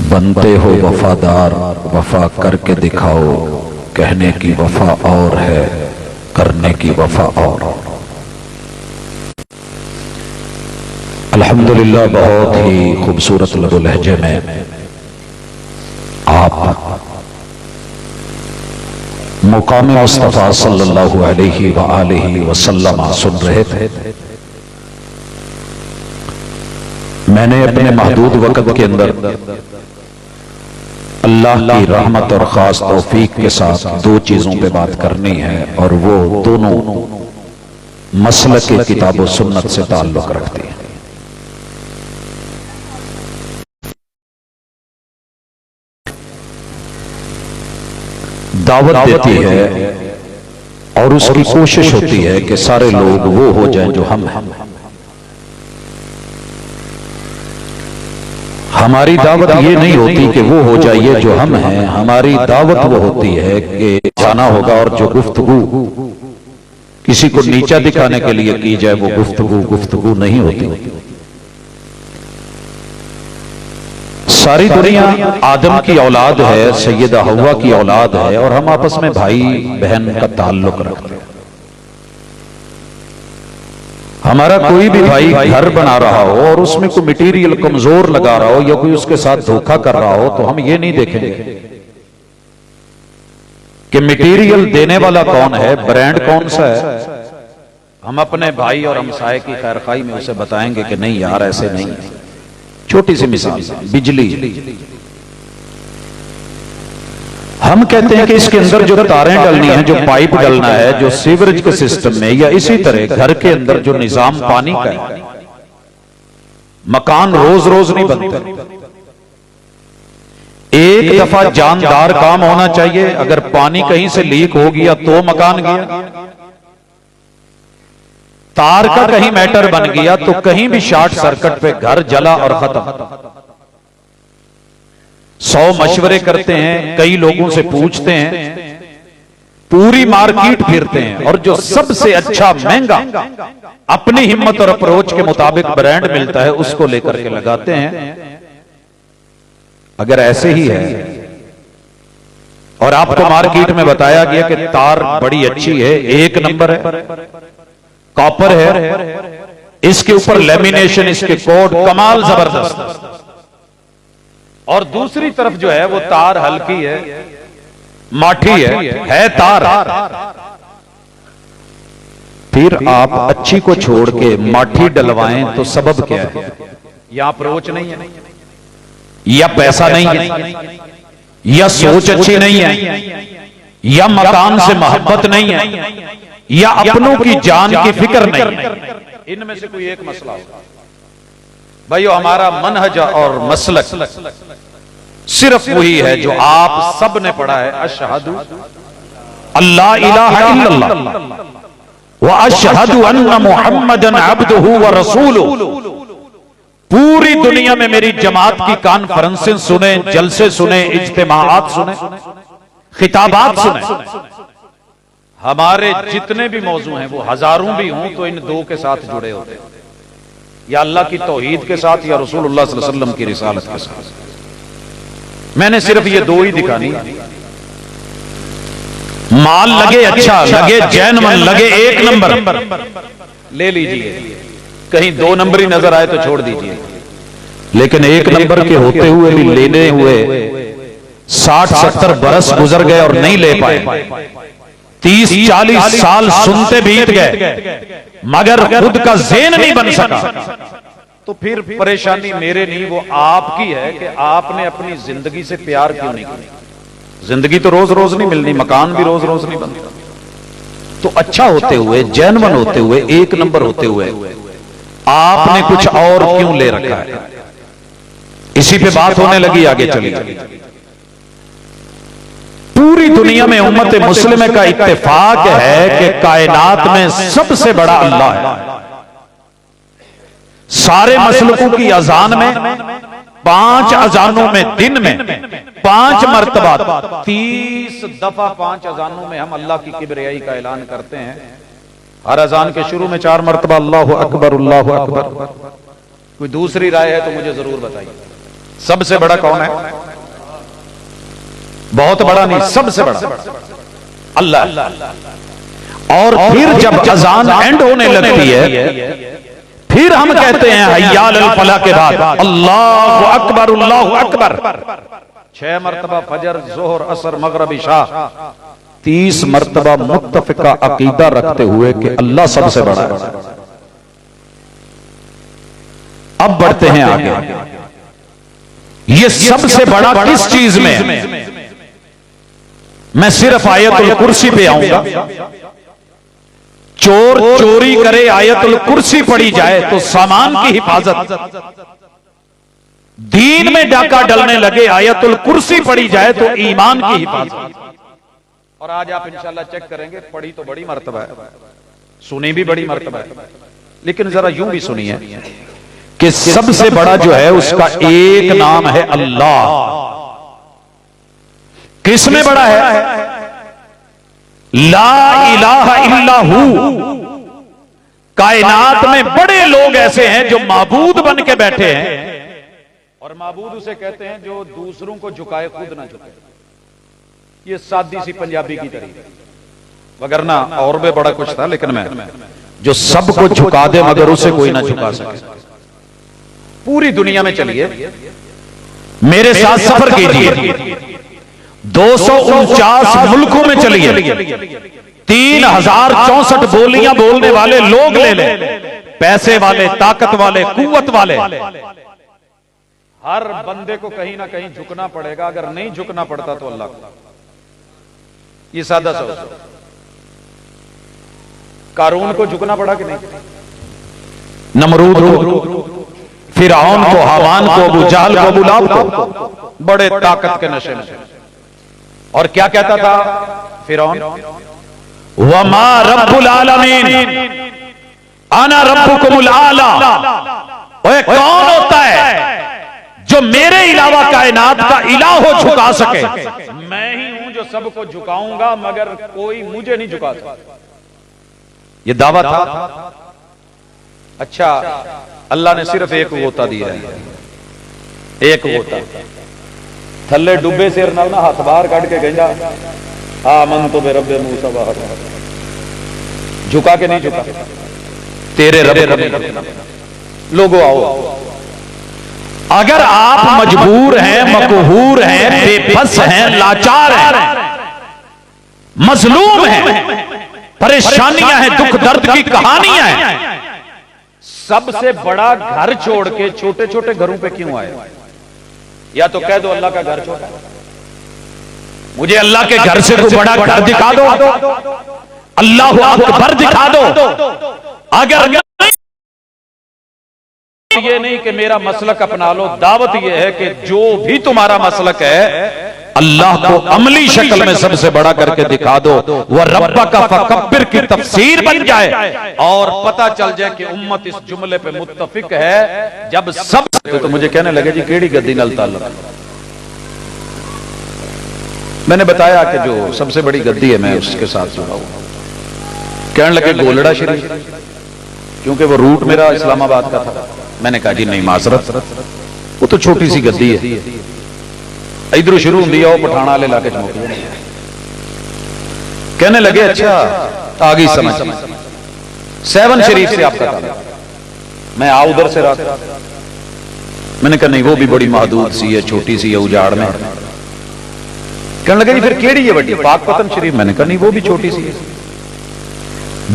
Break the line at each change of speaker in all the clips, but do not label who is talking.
बनते हो वफादार, वफा करके दिखाओ। कहने की वफा और है, करने की वफा और। अल्हम्दुलिल्लाह, बहुत ही खूबसूरत लबो लहजे में आप मुकाम मुस्तफा सल्लल्लाहु अलैहि व आलिहि वसल्लम सुन रहे थे। मैंने अपने महदूद वक़्त के अंदर अल्लाह की रहमत और खास तौफीक के साथ दो चीजों पे बात करनी है, और वो दोनों मसलक की किताब और सुन्नत से ताल्लुक रखती है। दावत देती है और उसकी कोशिश होती है कि सारे लोग वो हो जाएं जो हम हैं। हमारी दावत ये नहीं होती कि वो हो जाइए जो हम हैं। हमारी दावत वो होती है कि जाना होगा और जो गुफ्तगू किसी को नीचा दिखाने के लिए की जाए वो गुफ्तगू नहीं होती। सारी दुनिया आदम की औलाद है, सैयदा हव्वा की औलाद है, और हम आपस में भाई बहन का ताल्लुक रखते हैं। हमारा कोई भी भाई घर बना रहा हो और उसमें कोई मटेरियल कमजोर लगा रहा हो या कोई उसके साथ धोखा कर रहा हो, तो हम ये नहीं देखेंगे कि मटेरियल देने वाला कौन है, ब्रांड कौन सा है। हम अपने भाई और हमसाये की खैरखाई में उसे बताएंगे कि नहीं यार, ऐसे नहीं है। छोटी सी मिसाल, बिजली। हम कहते हैं कि इसके अंदर जो तारें डलनी है, जो पाइप डलना है, जो सीवरेज के सिस्टम में, या इसी तरह घर के अंदर जो निजाम पानी का है, मकान रोज रोज नहीं बनते। एक दफा जानदार काम होना चाहिए। अगर पानी कहीं से लीक हो गया तो मकान गया, तार का कहीं मैटर बन गया तो कहीं भी शॉर्ट सर्किट पे घर जला और खत्म। 100 मशवरे करते हैं, कई लोगों से पूछते हैं, पूरी मार्केट फिरते हैं, और जो सबसे अच्छा महंगा अपनी हिम्मत और अप्रोच के मुताबिक ब्रांड मिलता है उसको लेकर के लगाते हैं। अगर ऐसे ही है और आपको मार्केट में बताया गया कि तार बड़ी अच्छी है, 1 नंबर है, कॉपर है, इसके ऊपर लेमिनेशन, इसके कोड कमाल जबरदस्त, और दूसरी तरफ जो है वो तार हल्की है, माठी है तार, फिर आप अच्छी को छोड़ के माठी डलवाएं तो सबब क्या है? या अप्रोच नहीं है, या पैसा नहीं है, या सोच अच्छी नहीं है, या मकान से मोहब्बत नहीं है, या अपनों की जान की फिक्र नहीं है। इनमें से कोई एक मसला होगा। भाइयों, हमारा मनहज और मसलक सिर्फ वही है जो आप सब ने पढ़ा है, अशहदु अल्ला इलाहा इल्लल्लाह व अशहदु अन्ना मुहम्मदन अब्दुहु व रसूलुहु। पूरी दुनिया में मेरी जमात की कॉन्फ्रेंसें सुने, जलसे सुने, इज्तिमाआत सुने, खिताबात सुने, हमारे जितने भी मौजू हैं वो हजारों भी हों तो इन दो के साथ जुड़े होते हैं, या अल्लाह की तौहीद के साथ या रसूलुल्लाह सल्लल्लाहु अलैहि वसल्लम की रिसालत के साथ। मैंने सिर्फ ये दो ही दिखानी। माल लगे अच्छा, लगे जैनमन, लगे 1 नंबर, ले लीजिए। कहीं 2 नंबरी नजर आए तो छोड़ दीजिए। लेकिन 1 नंबर के होते हुए भी लेने हुए 60-70 बरस गुजर गए और नहीं ले पाए। 30-40 साल सुनते बीत गए मगर खुद का ज़ेन नहीं बन सका। तो फिर परेशानी मेरे नहीं, वो आपकी है कि आपने अपनी जिंदगी से प्यार क्यों नहीं किया। जिंदगी तो रोज रोज नहीं मिलनी, मकान भी रोज रोज नहीं बनता। तो अच्छा होते हुए, जेन्युइन होते हुए, 1 नंबर होते हुए आपने कुछ और क्यों ले रखा है? इसी पे बात होने लगी। आगे चलिए। पूरी दुनिया में उम्मत मुस्लिम का इत्तेफाक है कि कायनात में सबसे बड़ा अल्लाह है। सारे मसलकों की अजान में, 5 अजानों में, दिन में 5 मरतबा, 30 दफा 5 अजानों में हम अल्लाह की किबरियाई का ऐलान करते हैं। हर अजान के शुरू में 4 मरतबा अल्लाहु अकबर, अल्लाहु अकबर। कोई दूसरी राय है तो मुझे जरूर बताइए। सबसे बड़ा कौन है? बहुत बड़ा नहीं, सबसे बड़ा अल्लाह। और फिर जब अजान एंड होने लगती है, फिर हम कहते हैं हय्या अल फलाह के बाद अल्लाहु अकबर अल्लाहु अकबर। 6 मरतबा फजर, जोहर, असर, मगरिब, इशा, 30 मरतबा मुत्तफिका अकीदा रखते हुए कि अल्लाह सबसे बड़ा है। अब बढ़ते हैं आगे। ये सबसे बड़ा किस चीज में है? मैं सिर्फ आयतुल कुर्सी पे आऊंगा। चोर चोरी करे, आयतुल कुर्सी पड़ी जाए तो सामान की हिफाजत। दीन में डाका डलने लगे, आयतुल कुर्सी पड़ी जाए तो ईमान की हिफाजत। और आज आप इंशाल्लाह चेक करेंगे, पढ़ी तो बड़ी मर्तबा है, सुनी भी बड़ी मर्तबा है, लेकिन जरा यूं भी सुनिए कि सबसे बड़ा जो है उसका एक नाम है अल्लाह। किस में बड़ा है? ला इलाहा इल्लाहू। कायनात में बड़े लोग ऐसे हैं जो माबूद बन के बैठे हैं, और माबूद उसे कहते हैं जो दूसरों को झुकाए, खुद ना झुकाए। ये सादी सी पंजाबी की तरीका, वगरना और भी बड़ा कुछ था, लेकिन मैं जो सबको झुका दे मगर उसे कोई ना झुका सके। पूरी दुनिया में चलिए, मेरे साथ सफर कीजिए, 249 मुल्कों में चलिए, 3064 बोलियां बोलने वाले लोग ले ले, पैसे वाले, ताकत वाले, कुव्वत वाले, हर बंदे को कहीं ना कहीं झुकना पड़ेगा। अगर नहीं झुकना पड़ता तो अल्लाह को। ये सादा सा। कारून को झुकना पड़ा कि नहीं? नमरूद को, फिरौन को, हामान को, अबू जहल को, अबू लहब को, बड़े ताकत के नशे में। और क्या कहता था फिरौन? वमा रब्बुल आलमीन अना रब्बुकुमुल आला। ओए, कौन होता है जो मेरे अलावा कायनात का इलाह झुका सके? मैं ही हूं जो सबको झुकाऊंगा, मगर कोई मुझे नहीं झुका सकता। ये दावा था। अच्छा, अल्लाह ने सिर्फ एक वोता दिया है, एक वोता। थल्ले डुबे सिर नाल ना हाथ बाहर कट के कहना आमन तो बे रब्बे मूसा व हारून। झुका के नहीं झुका, तेरे रब। लोगों आओ, अगर आप मजबूर हैं, मकहूर हैं, बेबस हैं, लाचार हैं, मजलूम हैं, परेशानियां हैं, दुख दर्द की कहानियां हैं, सबसे बड़ा घर छोड़ के छोटे छोटे घरों पे क्यों आए? या तो कह दो अल्लाह का घर छोटा, मुझे अल्लाह के घर से कोई बड़ा घर दिखा दो, अल्लाह अकबर दिखा दो। अगर ये नहीं कि मेरा मसलक अपना लो, दावत ये है कि जो भी तुम्हारा मसलक है, अल्लाह को अमली शक्ल में सबसे बड़ा करके दिखा दो। वह रब्बा का फकब्बिर की तफसीर बन जाए और पता चल जाए कि उम्मत इस जुमले पे मुत्तफिक है। जब सब तो मुझे कहने लगे जी केड़ी गद्दी नाल ताल्लुक। मैंने बताया कि जो सबसे बड़ी गद्दी है मैं उसके साथ जुड़ा हूं। कहने लगे गोलड़ा शरीफ, क्योंकि वो रूट मेरा इस्लामाबाद का था। मैंने कहा जी नहीं माजरत, वो तो छोटी सी गद्दी है, इधरों शुरू होती है, वो पठाना वाले इलाके च मुक जाती है। कहने लगे अच्छा आ गई समझ, 7 शरीफ से आपका था। मैं आ उधर से रात, मैंने कहा नहीं वो भी बड़ी महदूद सी है, छोटी सी है, उजाड़ में। कहने लगे जी फिर केड़ी है बड़ी? पाक पतन शरीफ। मैंने कहा नहीं वो भी छोटी सी है,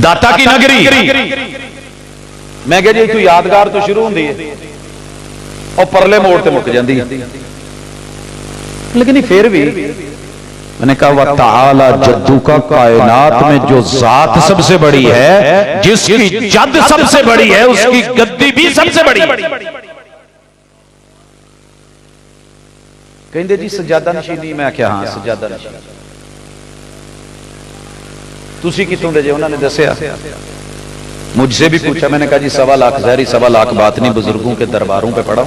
दाता की नगरी। मैं कहा जी तू यादगार तो शुरू होती है और परले मोड़ ते मुक जाती है, लेकिन फिर भी मैंने कहा व तआला जद्दू का, कायनात में जो जात सबसे बड़ी है, जिसकी जद सबसे बड़ी है, उसकी गद्दी भी सबसे बड़ी है। कहते जी सजादा नशीनी। मैं क्या हाँ सजादा नशीनी। तुसी कितों दे जे? उन्होंने दसिया, मुझसे भी पूछा। मैंने कहा जी 1.25 लाख ज़हरी, 1.25 लाख बातनी बुजुर्गों के दरबारों पे पढ़ा,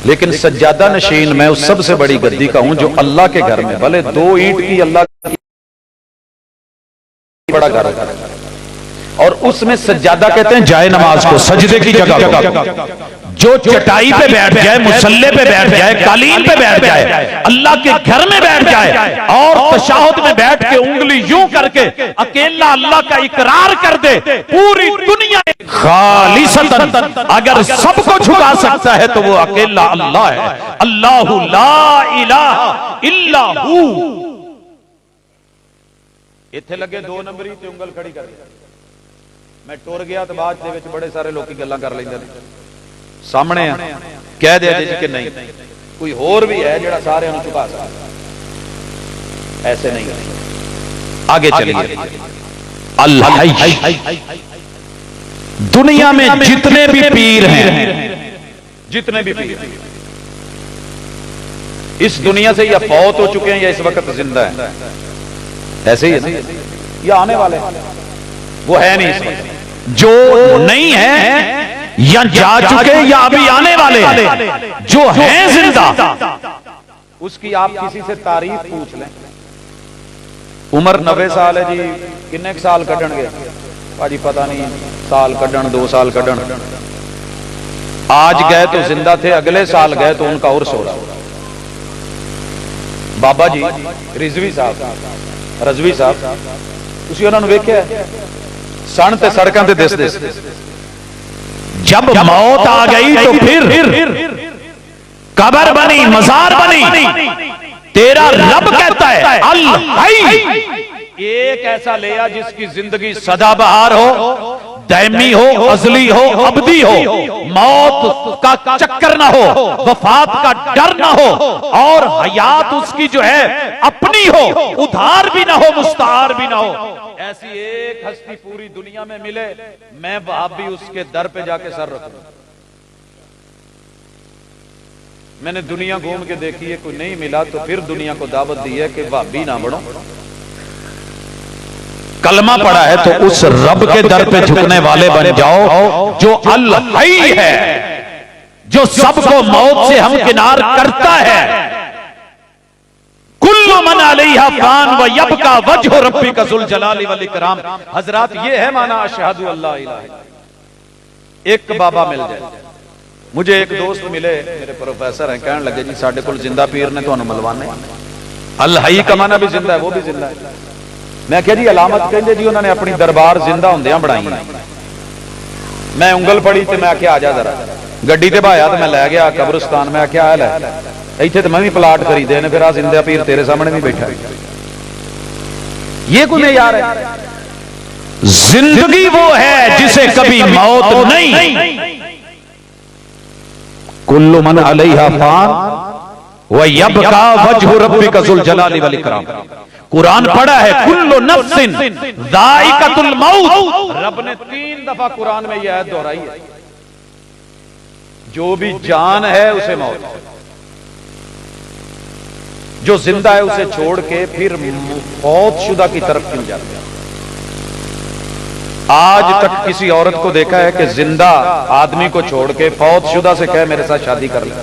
लेकिन सज्जादा नशीन मैं उस सबसे बड़ी गद्दी का हूं जो अल्लाह के घर में, भले 2 ईंट की अल्लाह की बड़ा घर है, और उसमें सज्जादा कहते हैं जाए नमाज को, सजदे की जगह। जो चटाई पे बैठ जाए, मुसल्ले पे बैठ जाए, कालीन पे बैठ जाए, अल्लाह के घर में बैठ जाए और तशहुद में बैठ के उंगली यूं करके अकेला अल्लाह का इकरार कर दे, पूरी दुनिया खालिसतन अगर सबको झुका सकता है तो वो अकेला अल्लाह है। अल्लाहु ला इलाहा इल्ला हू। इत्थे लगे 2 नंबरी ते उंगल खड़ी कर मैं टुर गया तो बाद दे विच बड़े सारे लोग गल्लां कर लैंदे ने, सामने आ कह दे जी कि नहीं कोई होर भी है जिहड़ा सारे नूं झुका सकदा, ऐसे नहीं। आगे चलिए। अल्लाह दुनिया में जितने भी पीर हैं, जितने भी पीर इस दुनिया से या फौत हो चुके हैं या इस वक्त जिंदा हैं, ऐसे ही है ना, या आने वाले वो है नहीं इस वक्त, जो नहीं है या जा चुके या अभी आने वाले हैं, जो हैं जिंदा उसकी आप किसी से तारीफ पूछ लें। उम्र 90 साल है जी, किन्ने साल कढ़न गए भाजी पता नहीं, साल कढ़न 2 साल कढ़न, आज गए तो जिंदा थे, अगले साल गए तो उनका उर्स हो रहा। बाबा जी रिजवी साहब, रजवी साहब, तुसी उन्होंने वेख्या सन ते सड़कों ते दिसदे, जब मौत आ गई तो फिर कब्र बनी, मजार बनी, तेरा रब कहता है अल हई, एक ऐसा लिया जिसकी जिंदगी सदाबहार हो, दायमी हो, अजली हो, अबदी हो, मौत का चक्कर ना हो, वफात का डर ना हो, और हयात उसकी जो है अपनी हो, उधार भी ना हो, मुस्तार भी ना हो। ऐसी एक हस्ती पूरी दुनिया में मिले, मैं आप भी उसके दर पे जाके सर रखूं। मैंने दुनिया घूम के देखी है, कोई नहीं मिला तो फिर दुनिया को दावत दी है कि भाभी ना बनो, कलमा पड़ा है तो उस रब के दर पे झुकने वाले बन जाओ जो अल हई है, जो सबको मौत से हमकिनार करता है। कुल्लु मन अलैहा फान व यबका वजहु रब्बिका जुल जलाली वल इकराम। हजरात ये है माना अशहदु अल्ला इलाहा इल्लल्लाह। एक बाबा मिल जाए, मुझे एक दोस्त मिले, मेरे प्रोफेसर हैं, कहने लगे जी साडे कोल जिंदा पीर ने तुहानू मिलवाने। अल हई का माना भी जिंदा है, वो भी जिंदा है। मैं क्या जी अलामत कहते जी उन्होंने अपनी दरबार जिंदा होंदियां बनाई। मैं उंगल पड़ी तो मैं आख्या आ जा जरा, गड्डी ते भाया तो मैं लै गया कब्रिस्तान। मैं आख्या आ लै इत्थे तो मैं भी प्लाट खरीदे ने, फिर आ जिंदा पीर तेरे सामने भी बैठा। ये कोई यार है? जिंदगी वो है जिसे कभी मौत नहीं। कुल्लु मन अलैहा फान व यबका वजहु रब्बिका जुल जलाली वल इकराम। कुरान पढ़ा है कुल्लु नफ्सिन जाइकातुल मौत। रब ने 3 दफा कुरान में यह आयत दोहराई है, जो भी जान है उसे मौत, जो जिंदा है उसे छोड़ के फिर मौत शुदा की तरफ क्यों जाते हैं? आज तक किसी औरत को देखा है कि जिंदा आदमी को छोड़ के फौत शुदा से कहे मेरे साथ शादी कर ले,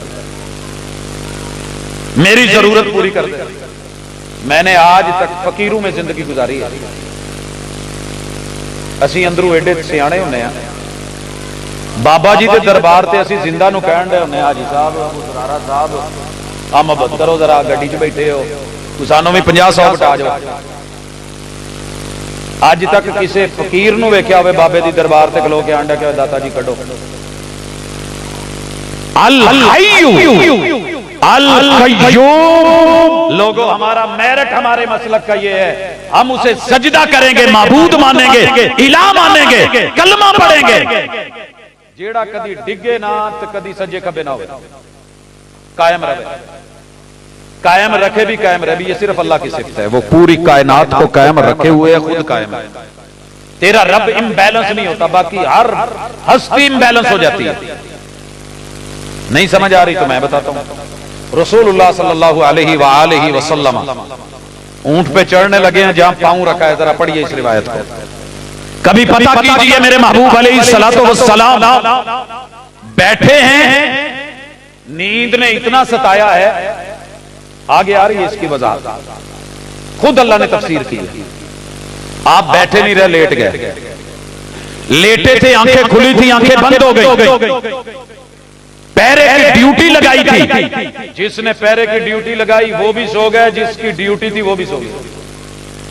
मेरी जरूरत पूरी कर दे? मैंने आज तक फकीरू में जिंदगी गुजारी है। असी अंदरों एडे सियाणे होने बाबा जी के दरबार से असी जिंदा नूं कहण दे होने, हाजी साहब, मुसरारा साहब, आ मोहब्बत करो जरा, गड्डी च बैठे हो, तू सानू भी 50-100 बटा जाओ। अज तक किसी फकीर नूं वेख्या होवे बाबे दी दरबार से खलो के आंडा के दाता जी कढो। अल हय्यु अल कय्यूम। लोगों हमारा मेरिट, हमारे मसलक का ये है, हम उसे सजदा करेंगे, माबूद मानेंगे, इलाह मानेंगे, कलमा पढ़ेंगे। जेड़ा कदी डिगे ना तो कदी सजे खबे ना हो, कायम रहे, कायम रखे भी कायम रहे भी, ये सिर्फ अल्लाह की सिफत है। वो पूरी कायनात को कायम रखे हुए है, खुद कायम है। तेरा रब इम्बैलेंस नहीं होता, बाकी हर हस्ती इम्बैलेंस हो जाती है। नहीं समझ आ रही तो मैं बताता हूं। रसूलुल्लाह सल्लल्लाहु अलैहि वसल्लम ऊंट पे चढ़ने लगे हैं, जहां पांव रखा है, जरा पढ़िए इस रिवायत को। कभी पता कीजिए मेरे महबूब अलैहिस्सलातु वस्सलाम बैठे हैं, नींद ने इतना सताया है, आगे आ रही है इसकी वजाहत, खुद अल्लाह ने तफसीर की। आप बैठे नहीं रहे, लेट गए, लेटे थे, आंखें खुली थी, आंखें बंद हो गई। पहरे की ड्यूटी लगाई थी, जिसने पहरे की ड्यूटी लगाई वो भी सो गए, जिसकी ड्यूटी थी वो भी सो गए।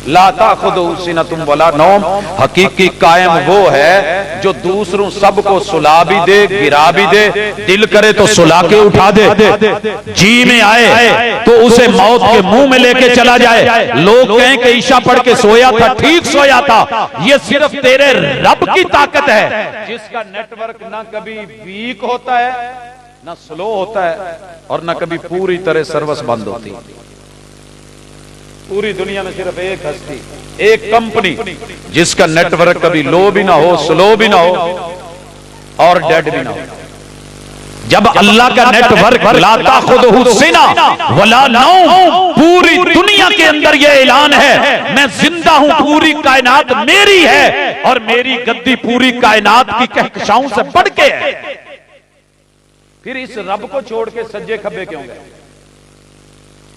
ला ताखुदुहु सिनतुम वला नौम, हकीकी कायम वो है जो दूसरों सबको सुला भी दे, गिरा भी दे, दिल करे तो सुला के उठा दे, जी में आए तो उसे मौत के मुंह में लेके चला जाए। लोग कहें कि ईशा पढ़ के सोया था, ठीक सोया था, ये सिर्फ तेरे रब की ताकत है, जिसका नेटवर्क ना कभी वीक होता है ना स्लो होता है और ना कभी पूरी तरह सर्विस बंद होती है। पूरी दुनिया में सिर्फ एक हस्ती, एक कंपनी जिसका नेटवर्क कभी लो भी ना हो, स्लो भी ना हो और डेड भी ना हो। जब अल्लाह का नेटवर्क ला ताखुदुहु सिना वला नौम, पूरी दुनिया के अंदर यह ऐलान है मैं जिंदा हूं, पूरी कायनात मेरी है और मेरी गद्दी पूरी कायनात की कहकशाओं से बढ़ के है। फिर इस रब को छोड़ के सज्जे खब्बे क्यों गए?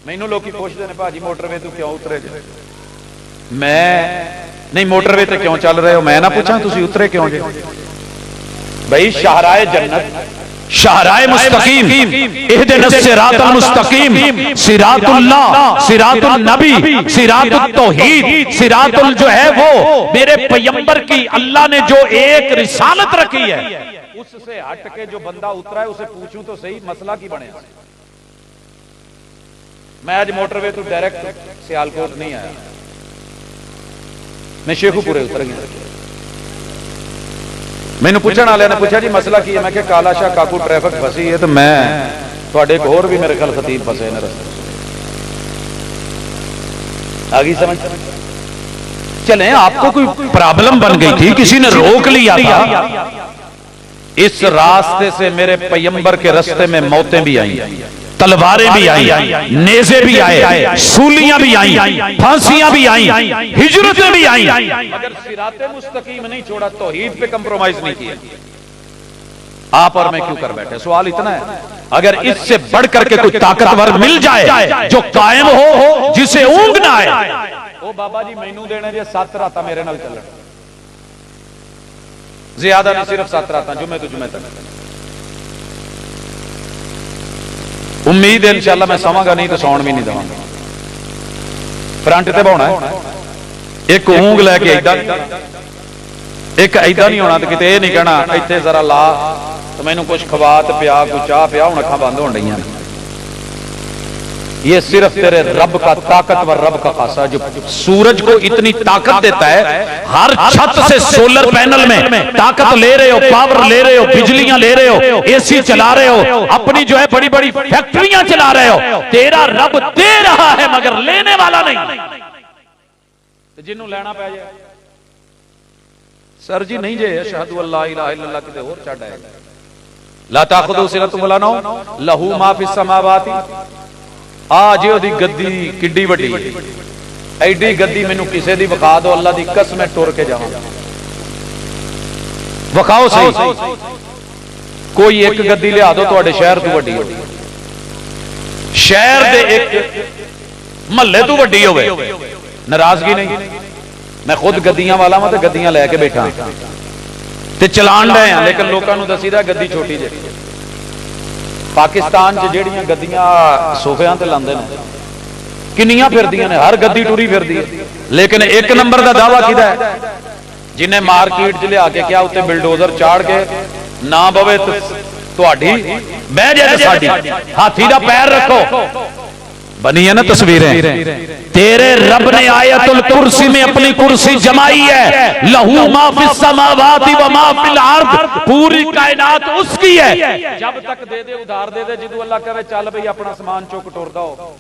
मैनू लोग पूछते हैं भाजी मोटरवे तू क्यों उतरे जे? मैं नहीं मोटरवे ते क्यों चल रहे हो, मैं ना पूछा तुसी उतरे क्यों जे? भाई शाहराए जन्नत, शाहराए मुस्तकीम, इहदिनस सिरातल मुस्तकीम, सिरातुल्लाह, सिरातुल नबी, सिरातुल तौहीद, सिरातुल जो है वो मेरे पैगंबर की अल्लाह ने जो एक रिसालत रखी है, उससे हट के जो बंदा उतरा है उसे पूछूं तो सही मसला की बने। मैं आज मोटरवे तो डायरेक्ट सियालकोट नहीं आया, मैं शेखुपुरे उतर गया। मैंने पूछने वाले ने पूछा जी मसला की है, मैं क्या काला शाह काकू ट्रैफिक फसी है, तो मैं थोड़े एक और भी मेरे ख्याल खतीब फसे ने रस्ते। आगे समझ चले, आपको कोई प्रॉब्लम बन गई थी, किसी ने रोक लिया था, इस रास्ते से मेरे पैगंबर के रास्ते में मौतें भी आई, तलवारें भी आई, नेज़े भी आए, सूलियां भी आई, फांसियां भी आई, हिजरतें भी आई, मगर सिराते मुस्तकीम नहीं छोड़ा, तौहीद पे कंप्रोमाइज नहीं किया। आप और मैं क्यों कर बैठे? सवाल इतना है, अगर इससे बढ़ करके कोई ताकतवर मिल जाए जो कायम हो, जिसे ऊंघ ना आए, ओ बाबा जी मैनू देने जे 7 रात मेरे नाल चलण, ज्यादा नहीं, सिर्फ 7 रात जुमे तो जुमे तक। उम्मीद है इंशाअल्लाह मैं सोवांगा नहीं तो सौण भी नहीं देवांगा। फ्रंट ते बहाना है, एक ऊंग लैके ऐदा, एक ऐदा नहीं होना, तो किते ये नहीं कहना इत्थे जरा ला तो मैनू कुछ खवा ते पिया, कुछ चाह पिया, हुण अखां बंद होण डईआं। ये सिर्फ तेरे रब का ताकतवर रब का खासा, जो सूरज को इतनी ताकत देता है, हर छत से सोलर पैनल में ताकत ले रहे हो, पावर ले रहे हो, बिजलियां ले रहे हो, एसी चला रहे हो, अपनी जो है बड़ी बड़ी फैक्ट्रियां चला रहे हो, तेरा रब दे रहा है मगर लेने वाला नहीं। तो जिन्हों लेना पै जाए सर जी नहीं जे अशहदु अल्ला इलाहा इल्लल्लाह किते होर छड्ड आए, ला ताखुदुहु सिनतुम वला नौम, लहू मा फिस समावाति, आज ओदी गद्दी किड्डी वड्डी, एडी गद्दी मैनू किसे दी विखा दो, अल्लाह दी कसम मैं टुर के जावां, विखाओ सही, कोई एक गद्दी लिया दो तुहाडे शहर तू वड्डी हो, शहर दे एक महल्ले तू वड्डी होवे, नाराजगी नहीं। मैं खुद गद्दियां वाला वां ते गद्दियां लैके बैठा ते चलान रहे हैं, लेकिन लोगों को दसीदा गद्दी छोटी जी। पाकिस्तान च जेड़ियां गद्दियां सोफियां ते लांदे ने किन्नियां फिरदियां ने, हर गद्दी टुरी फिरदी है, लेकिन एक नंबर का दावा किदा है, जिन्हें मार्केट च लिया के क्या उत्ते बिलडोजर चाड़ के ना बवे तुहाडी बह जाए साडी, हाथी दा पैर रखो, बनी है ना तस्वीरें। तेरे रब ने आयतुल कुर्सी में अपनी कुर्सी जमाई है, लहू मा फिस समावाति व मा फिल अर्द, पूरी कायनात उसकी है। जब तक दे दे उधार दे दे, जिदू अल्लाह कहे चल भाई अपना समान चुक टुरदा हो,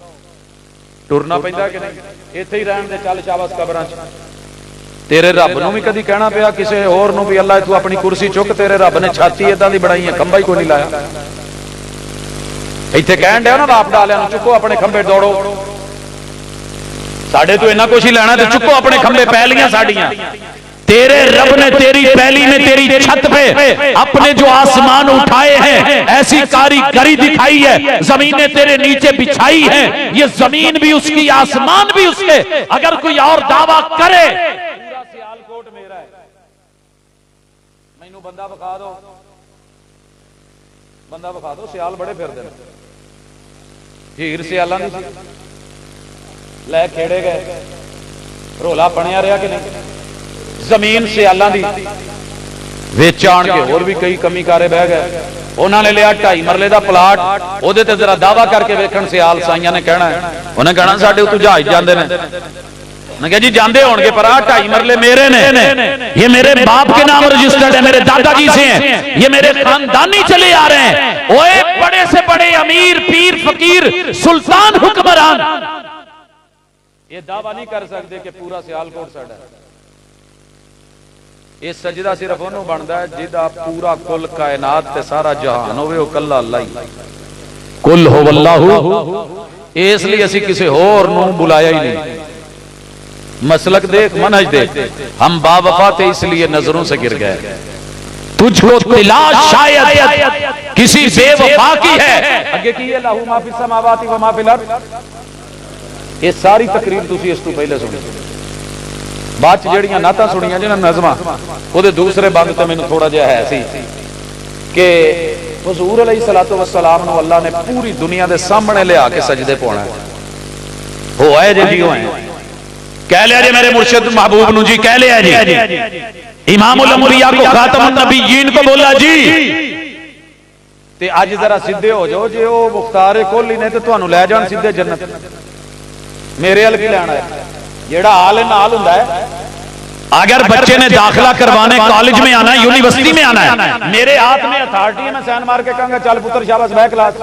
टुरना पैंदा कि नहीं, इत्थे ही रहन दे, चल शाबाश कबरां च। तेरे रब नूं भी कदी कहना पिया किसी होर नूं भी अल्लाह तू अपनी कुर्सी चुक, तेरे रब ने छाती इदां दी बनाई है, खंभा ही कोई नहीं लाया। इत्थे कहन दिया ना बाप डालिया नूं चुको अपने खंभे, दौड़ो, साडे तो इन्ना कुछ ही लेना तो चुको अपने खंभे, पैलियां साडियां। तेरे रब ने तेरी पैली में, तेरी छत पे अपने जो आसमान उठाए हैं, ऐसी कारीगरी दिखाई है, जमीनें तेरे नीचे बिछाई हैं, ये जमीन भी उसकी, आसमान भी उसके। अगर कोई और दावा करे पूरा सियालकोट मेरा है, मैनू बंदा बता दो, बंदा विखा दो सियाल बड़े फिरदे ने। हीर सियालां दी सी, लै खेड़े गए, रोला बनया रहा कि नहीं। जमीन सियालां दी विच आण के होर भी कई कमी कारे बह गए। उन्होंने लिया 2.5 मरले का प्लाट, ओदे ते जरा दावा करके वेखण सियाल साइयां ने कहना है, उन्हें कहना साडे उत्तों जहाज जांदे ने। मैं कहा जी जांदे होणगे पर 2.5 मरले मेरे ने, ये मेरे बाप के नाम रजिस्टर्ड है, मेरे दादाजी से हैं, ये मेरे खानदानी चले आ रहे हैं। ओए बड़े से बड़े अमीर, पीर, फकीर, सुल्तान, हुक्मरान ये दावा नहीं कर सकते कि पूरा सियालकोट साडा है। ये सजदा सिर्फ उन्होंने बनता है जिदा पूरा कुल कायनात ते सारा जहान होवे, वो कल्ला अल्लाह ही कुल हो अल्लाहु। इसलिए असी किसी होर नूं बुलाया ही नहीं। मसलक देख, मनहज देख, हम बावफा थे इसलिए नजरों से गिर गए। तुझको तिलाश शायद किसी बेवफा की है। अगे की है लाहू माफी समावाती व माफिल अर्द। ये सारी तकरीर तुसी इस तो पहले सुनी, बाद च जड़ियां नातां सुनियां जिन्हां नज़मां ओदे दूसरे बंद ते मैनूं थोड़ा जिहा है सी कि हुजूर अलैहिस्सलातु वस्सलाम नूं अल्लाह ने पूरी दुनिया दे सामने लिया के सजदे पाउणा है। हो आए जे जी होए, कह लिया जे मेरे मुर्शिद महबूब नूं जी, कह लिया जी इमामुल अंबिया को, खातमुन नबिय्यीन को बोला जी। ते अज जरा सीधे हो जाओ, जे ओ मुख्तार कोहली ने ते तुहानूं लै जाण सीधे जन्नत। मेरे अल की लैना है, जेड़ा हाल है नाल हुंदा है। अगर बच्चे ने दाखिला करवाने, कॉलेज में आना है, यूनिवर्सिटी में आना है, मेरे हाथ में अथॉरिटी है, मैं साइन मार के कहूंगा चल पुत्र शाबाश बैठ क्लास।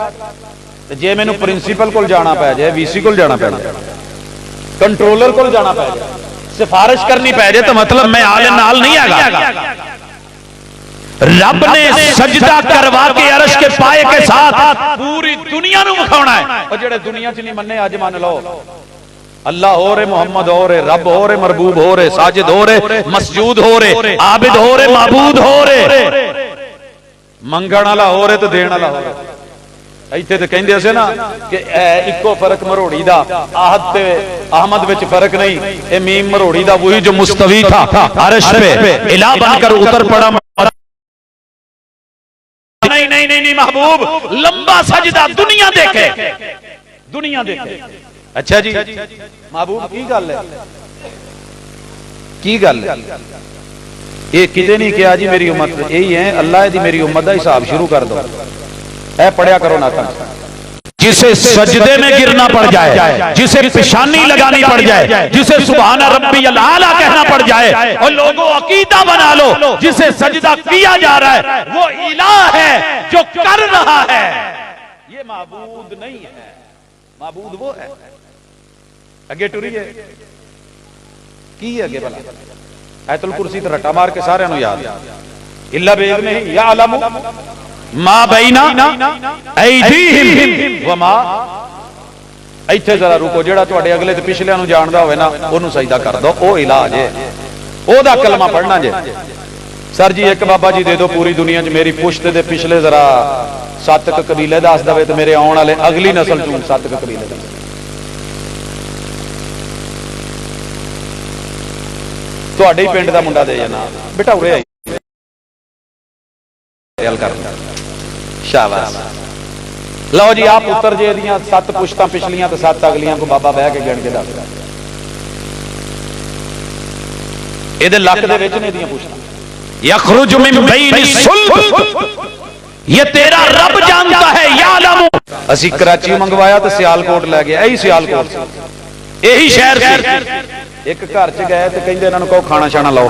जे मैनू प्रिंसीपल को जाना पै जाए, वीसी को जाना पै जाए, कंट्रोलर को जाना पै जाए, सिफारिश करनी पै जाए, तो मतलब मैं आले नाल नहीं आगा। रब ने सजदा करवा के अरश के पाए के साथ पूरी दुनिया नूं विखाउणा है। और जेड़े दुनिया च नहीं मन्ने अज मान लो, अल्लाह हो रे, मोहम्मद हो रे, रब हो रे, मरबूब हो रे, साजिद हो रे, मसजूद हो रे, आबिद हो रे, माबूद हो रे, मंगण वाला हो रे तो देण वाला हो रे। इत्थे ते कहंदे से ना कि इक्को फर्क मरोड़ी दा, आहद ते अहमद विच फर्क नहीं। ए मीम मरोड़ी दा वही जो मुस्तवी था अर्श पे, इला बनकर उतर पड़ा। नहीं नहीं नहीं नहीं महबूब, लंबा सजदा दुनिया देखे, दुनिया देखे। अच्छा जी महबूब की गल है, की गल है? ये किते नहीं किया जी मेरी उम्मत यही है, अल्लाह दी मेरी उम्मत का हिसाब शुरू कर दो। ऐ पढ़िया करो ना, जिसे सजदे में गिरना पड़ जाए, जिसे पेशानी लगानी पड़ जाए, जिसे सुभान रब्बियल आला कहना पड़ जाए, और लोगों अकीदा बना लो जिसे सजदा किया जा रहा है वो इलाह है जो कर रहा है, ये माबूद नहीं है। माबूद वो है। अगे टुरी है की है, अगे भला आयतुल कुर्सी तो रट्टा मार के सारे याद, इल्ला बेइज़्निही नहीं या अलमु मा बैना ऐदीहिम व मा। इत्थे जरा रुको, जेड़ा तुहाडे अगले ते पिछलियां नूं जानदा होवे ना ओनू सजदा कर दो, ओ इलाज है, ओदा कलमा पढ़ना जे। सर जी एक बाबा जी दे दो पूरी दुनिया च मेरी पुश्त दे पिछले जरा 7 कबीले दस दवे तो मेरे आने वाले अगली नस्ल चूं 7 कबीले दस। तुहाडे ही पिंड दा मुंडा दे जाना बेटा, उरे आई कर शाबाश। लो जी आप पुत्र जे दियां 7 पुश्तां पिछलियां तो 7 अगलियां को बाबा बह के गिण के दस, इहदे लक दे विच ने दियां पुश्तां। यखरुज मिन बैनि सुल्ब, ये तेरा रब जानता है। यालमु, असी कराची मंगवाया तो सियालकोट लै गया, यही सियालकोट यही शहर से। एक घर च गए तो कहंदे इन्हां नूं कहो खाना शाना लाओ,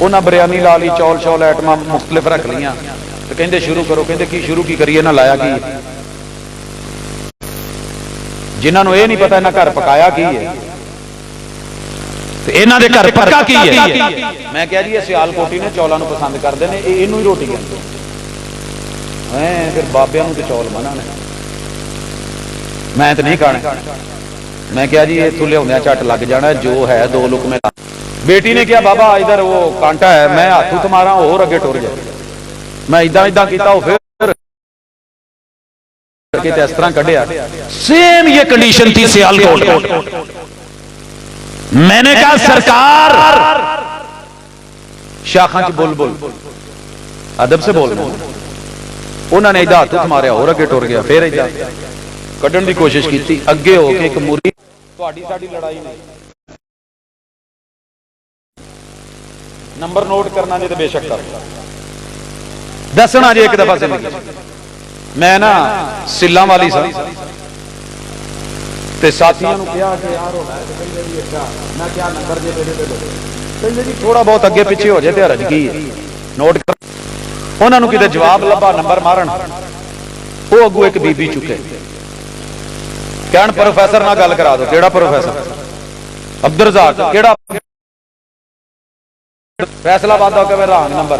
उन्हें बिरयानी ला ली, चौल शौल आइटमां मुख्तलिफ रख लिया, तो कहते शुरू करो। कहते की शुरू की करिए, ना लाया की, जिन्होंने ये नहीं पता इन्हें घर पकाया की है, इन्हों के घर पक्का की है। मैं कह जी सियालकोटी ने चौलों को पसंद करते हैं, इनू ही रोटी कहते हैं, फिर बाबिया तो चौल मना ने, मैं तो नहीं खाने। मैं क्या जी इतों लिया झट लग जाना, जो है 2 लुकमे। बेटी ने कहा बाबा इधर वो कांटा है, मैं हाथ उत मारा और अगे टुर जाए। मैं इदा इदा किया, फिर इस तरह कढ़िया। सेम ये कंडीशन थी सियालकोट। मैंने कहा सरकार शाखा च बुलबुल, अदब से बोलना, उन्होंने इदा हथ मारिया और अगे टुर गया, फिर इदा कढ़न की कोशिश की, अगे होके एक मुरी साडी लड़ाई नहीं। नंबर नोट करना जी तो बेशक कर दसना जी। एक दफा जिंदगी मैं ना सिल्ला वाली सा ते साथियों को कहा कि यार मैं क्या नंबर जे मेरे ते दो, कहंदे जी थोड़ा बहुत अगे पिछे हो जाए तो हरज की नोट कर। उन्होंने किते जवाब लभा नंबर मारन, वो अगू एक बीबी चुके कहन प्रोफैसर नाल गल करा दो। केड़ा प्रोफैसर? अब्दुल रज़ाक। केड़ा? फैसलाबाद का रान नंबर।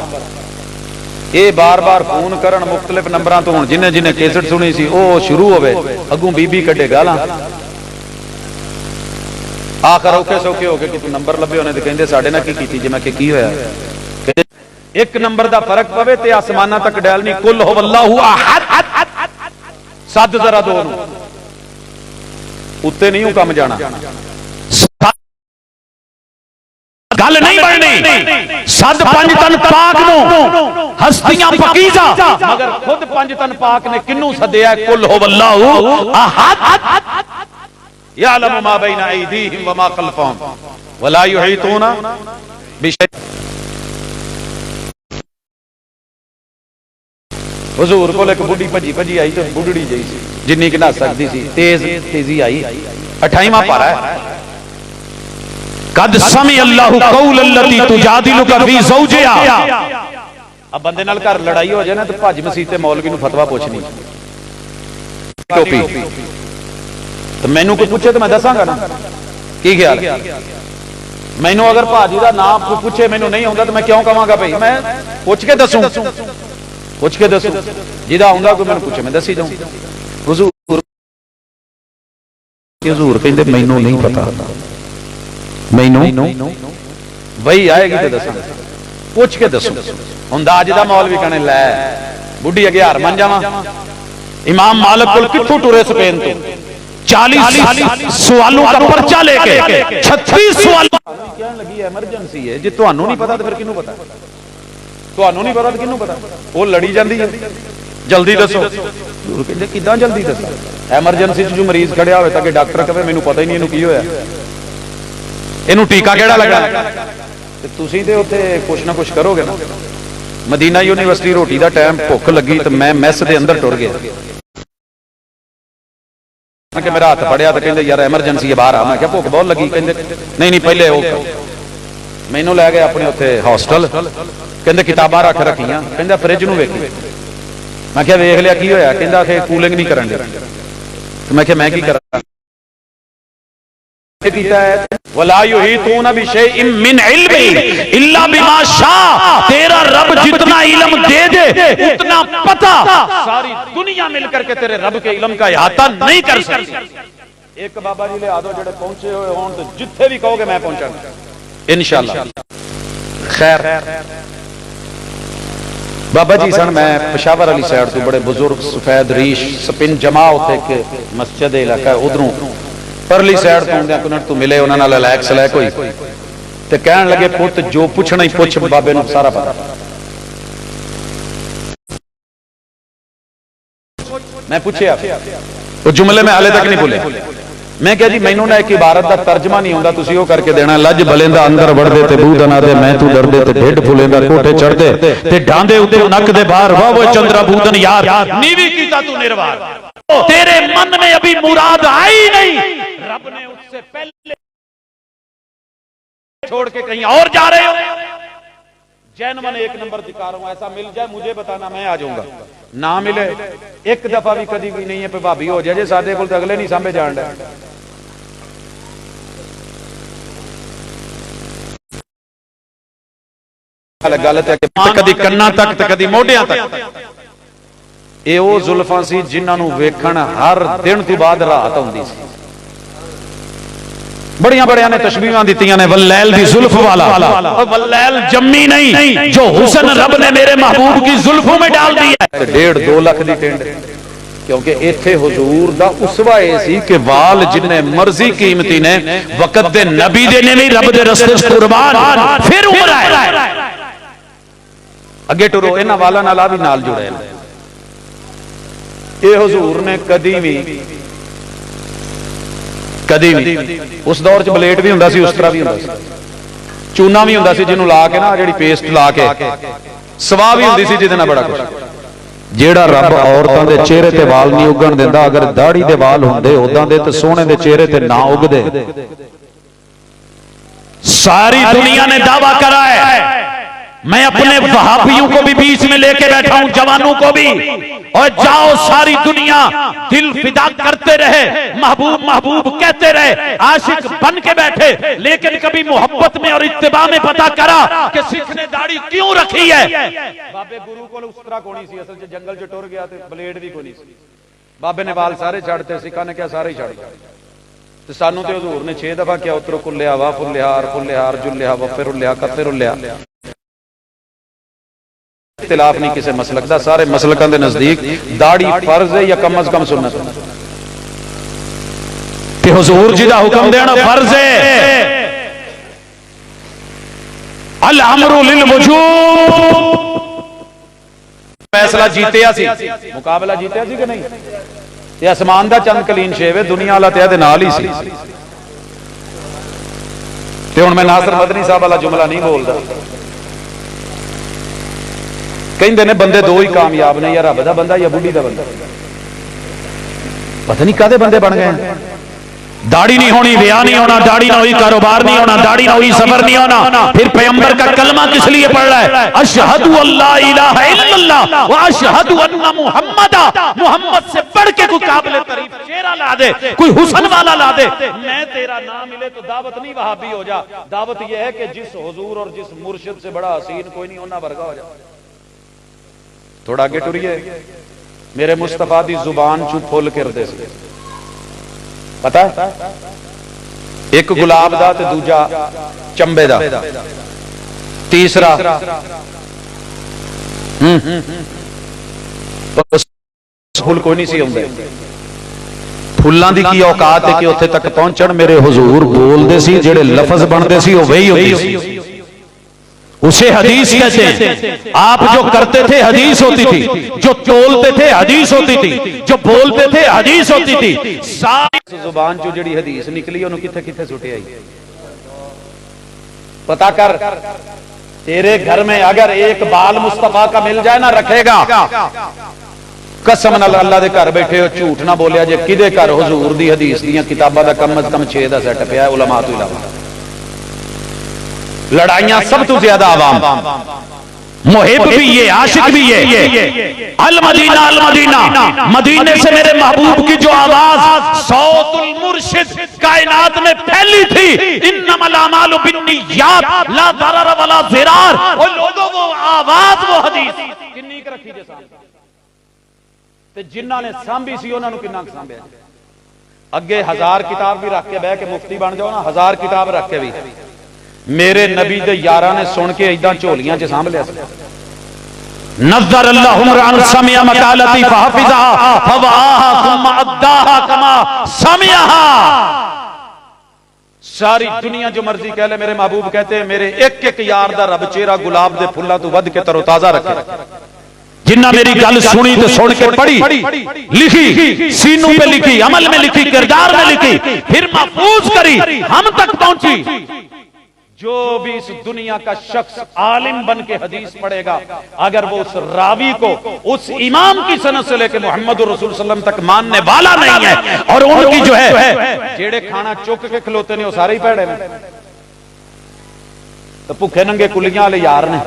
ये बार बार फोन करन मुख्तलिफ नंबरों तो, हुण जिन्हें जिन्हें कैसेट सुनी सी वो शुरू होवे, अगू बीबी कड्डे गालां। आखिर औखे सौखे हो गए कि तू नंबर लभे होने, कहंदे साडे नाल की कीती? जे मैं की होया? एक नंबर दा फर्क पवे ते आसमाना तक डैल नहीं। कुल हुवल्लाहु अहद सद जरा दो उत्ते नहीं कम जाना, गल नहीं बननी। सद पंज तन पाक नो हस्तियां पकीज़ा, मगर खुद पंज तन पाक ने किन्नू सदया? कुल हुवल्लाहु अहद यालमु मा बैना ऐदीहिम व मा खल्फहुम वला युहीतूना बिशै। हुजूर को एक बुढ़ी भजी भजी आई तो बुढ़ड़ी जी सी, जिन्नी कि नस सकती सी, तेजी आई। 28वां पारा है। कद समी अल्लाहु कौल अल्लती तुजादिलुका फी ज़ौजिहा। अब बंदे नाल घर लड़ाई हो जाए ना तो भज मसीते मौलवी नूं फतवा पूछनी। टोपी तो मैनू कोई पूछे तो मैं दसांगा ना की ख्याल। मैनू अगर भाजी का नाम पूछे मैनू नहीं आता तो मैं क्यों कहांगा भाई मैं पूछ के दसूं, पूछ के दसूं। जिदा आउंदा कोई मैनू पूछे मैं दसी जाऊं। हुजूर कहंदे मैनू नहीं पता, मैनू वही आएगी तो दसांगा, पूछ के दसूं। हुंदा अज दा मौलवी कहने लै बुढ़ी अगे हार मन जावां। इमाम मालिक कोल कित्थों टुरे स्पेन तो 40 सवालों का पर्चा लेके 36 सवाल कहने लगी एमरजेंसी है। जे तुहानू नहीं पता तो फिर किनू पता? तुहानू नहीं पता तो किनू पता? वो लड़ी जाती है जल्दी दसो। कहते किदां जल्दी दसो? एमरजेंसी जो मरीज खड़िया हो ताकि डॉक्टर कहे मैनू पता ही नहीं इनू की होया, इनू टीका केड़ा लगा। ते तुसीं ते उत्थे कुछ ना कुछ करोगे ना। मदीना यूनिवर्सिटी रोटी का टाइम भुख लगी तो मैं मैस के अंदर टुर गया कि मेरा हाथ फड़िया तो कहते यार एमरजेंसी है बाहर आ। मैं क्या भुख बहुत लगी? कहते नहीं नहीं पहले वो मैनू लै गए अपने उत्थे हॉस्टल, कहते किताबां रख रखियां, कहते फ्रिज नूं वेखी। मैं क्या वेख लिया की होया? कहता कि कूलिंग नहीं करन दे। तो मैं क्या मैं की करा? वला युहीतूना बिशैइन मिन इल्मी इल्ला बिमा शाअ। तेरा रब जितना इल्म दे दे उतना पता सारी दुनिया मिलकर के तेरे रब के इल्म का इहाता नहीं कर सकती। एक बाबा जी ले आ दो जेड़े पहुंचे हुए हों तो जिथे भी कहोगे मैं पहुंचाऊंगा इंशाअल्लाह। खैर बाबा जी सन मैं पेशावर वाली साइड तो बड़े बुजुर्ग सफेद रीश स्पिन जमा होते के मस्जिद इलाका उधरों परली साइड तो आंदे कोई तू मिले उन्हां नाल लैक सलैक होई ते कहन लगे पुत जो पुछना ही पुछ बाबे नूं सारा पता। मैं पूछया वो जुमले में हाले तक नहीं बोले। मैं क्या जी मैनू ना एक इबारत का तर्जमा नहीं आंदा, तुसीं ओह करके देना। लज बलेंदा अंदर वड़दे ते बूह दना दे मैं तू डरदे ते ढिड फुलेंदा कोठे चढ़दे ते डांदे उत्ते नक दे बाहर वाह वो चंद्रा बूदन यार नीवी कीता तू निर्वार। तेरे मन में अभी मुराद आई नहीं, रब ने उससे पहले छोड़ के कहीं और जा रहे हो। जैनमन एक नंबर दिखा रहा हूं, ऐसा मिल जाए मुझे बताना मैं आ जाऊंगा। ना मिले एक दफा भी कभी भी नहीं है पे भाभी हो जाए सादे को अगले नहीं सामने जान रहा। गलत है कदी कन्ना तक ते कदी मोढियां तक। ये वो जुल्फां सी जिन्हां नूं वेखण हर दिन तो बाद रात आउंदी सी। बड़ियां बड़ियां ने तशबीहां दित्तियां ने वल्लैल दी जुल्फ वाला। और वल्लैल जम्मी नहीं जो हुस्न रब ने मेरे महबूब की जुल्फों में डाल दी है। 1.5-2 लाख दी टेंड क्योंकि इत्थे हुजूर दा उसवा ए सी कि वाल जिन्ने मर्जी कीमती ने वक्त दे नबी दे ने नहीं रब दे रस्ते च कुर्बान फिर उम्र आए अगे टुरो इन्हां वाला नाल आ भी नाल जुड़े ये हुजूर ने कदी भी उस दौर च ब्लेड भी हुंदा सी, उस तरह भी हुंदा सी, चूना भी हुंदा सी जिन्हों ला के ना, जिहड़ी पेस्ट ला के सवाह भी हुंदी सी, जिहदे नाल बड़ा कुछ। जेड़ा रब औरतां दे चेहरे ते वाल नहीं उगण दिंदा, अगर दाढ़ी दे वाल हुंदे उदां दे ते सोहणे दे चेहरे ते ना उगदे। सारी दुनिया ने दावा करा है, मैं अपने वहाबियों को भी बीच में लेके बैठा हूं, जवानों को भी, और जाओ सारी दुनिया दिल फिदा करते रहे, महबूब महबूब कहते रहे, आशिक बन के बैठे, लेकिन कभी मोहब्बत में और इत्तिबा में पता करा कि सिख ने दाढ़ी क्यों रखी है। बाबे गुरु को उस तरह कोनी सी, असल च जंगल च टुर गया ते ब्लेड भी कोनी सी, बाबे ने बाल सारे छड़ते, सिखा ने क्या सारे ही छड़ गए। सानू ते हुजूर ने 6 दफा क्या उतरो कुल्लिया वा फुल्लिया अर्जुल्लिया वफिरुल्लिया कफिरुल्लिया। इख्तिलाफ नहीं किसी मसलक का, सारे मसलकों के नजदीक दाढ़ी फर्ज है या कम अज कम सुन्नत है, कि हुजूर जी का हुक्म देना फर्ज है। अल अमरु लिल वजूब, फैसला जीतिया सी, मुकाबला जीतिया सी कि नहीं। ये आसमान का चंद कलीन शेव है, दुनिया वाला ते नाल ही सी। ते हुण मैं नासिर मदनी साहब वाला जुमला नहीं बोलता, कहते ने बंदे दो ही कामयाब ने, या रब दा बंदा या बुढ़ी दा बंदा। पता नहीं कादे बंदे बन गए। दाढ़ी नहीं होनी, ब्याह नहीं होना, दाढ़ी ना हुई कारोबार नहीं होना, दाढ़ी ना हुई सफर नहीं होना, फिर पैगंबर का कलमा किस लिए पढ़ रहा है, अशहदु अल्ला इलाहा इल्लल्लाह व अशहदु अन्ना मुहम्मदा। मुहम्मद से बढ़ के कोई काबिल तारीफ चेहरा ला दे, कोई हुस्न वाला ला दे, मैं तेरा नाम मिले तो दावत नहीं वहाबी हो जा। दावत यह है कि जिस हुजूर और जिस मुर्शिद से बड़ा हसीन कोई नहीं, होना वर्गा हो जा। थोड़ा आगे टुरिए, मेरे मुस्तफा दी जुबान चू फुल करदे सी, पता एक गुलाब दा ते दूजा चंबे दा, तीसरा फुल कोई नहीं सी आउंदे। फुल्लां दी की औकात है कि उत्थे तक पहुंचण मेरे हुजूर बोलदे सी, जेड़े लफ्ज बनदे सी वो वही होंदी सी। उसे हदीस कहते हैं। आप जो करते थे हदीस होती थी, जो तोलते थे हदीस होती थी, जो बोलते थे हदीस होती थी। सारी जुबान जो जड़ी हदीस निकली उन्होंने किथे किथे सुटे आई, पता कर। तेरे घर में अगर एक बाल मुस्तफा का मिल जाए ना, रखेगा कसम नाल अल्लाह दे घर बैठे हो, झूठ ना बोलिया जे किदे घर हुजूर दी हदीस दी किताबां दा कम अज कम 6 दा सेट पिया उलमा तो इलावा। लड़ाइयां सब तो ज्यादा आवाम, मुहिब भी ये, आशिक भी ये। अल मदीना, मदीने से मेरे महबूब की जो आवाज सौतुल मुर्शिद कायनात में फैली थी, इन्नमल अमालु बिन्नियात ला दरर वला ज़िरार। ओ लोगों, वो आवाज, वो हदीस किन्नी क रखी जे सामने, ते जिन्हां ने सांभी सी उन्हां नूं किन्ना क सांभिया। अगे 1000 किताब भी रख के बह के मुफ्ती बन जाओ ना, 1000 किताब रख के भी मेरे नबी दे यारा ने सुन के इदां झोलियां च सांभ लिया। नज़र अल्लाहु रन समिया मकालती फहफिज़हा फवाहा सुम्मा अद्दाहा कमा समियाहा। सारी दुनिया जो मर्जी कह ले, मेरे महबूब कहते हैं मेरे एक एक यार दा रब चेहरा गुलाब दे फुल्लां तो वध के तरोताजा रखे। जिन्ना मेरी गल सुनी तो सुन के पढ़ी, लिखी, सीनों पे लिखी, अमल में लिखी, किरदार में लिखी, फिर महफूज करी, हम तक पहुंची। जो भी इस दुनिया का शख्स आलिम बन के हदीस पढ़ेगा, अगर वो उस रावी को उस इमाम की सनद से लेकर मोहम्मद रसूल सल्लम तक मानने वाला नहीं है, और उनकी जो है जेड़े खाना चुक के खलोते ने वो सारे ही पैड़े ने, तो भुखे नंगे कुलियां वाले यार ने।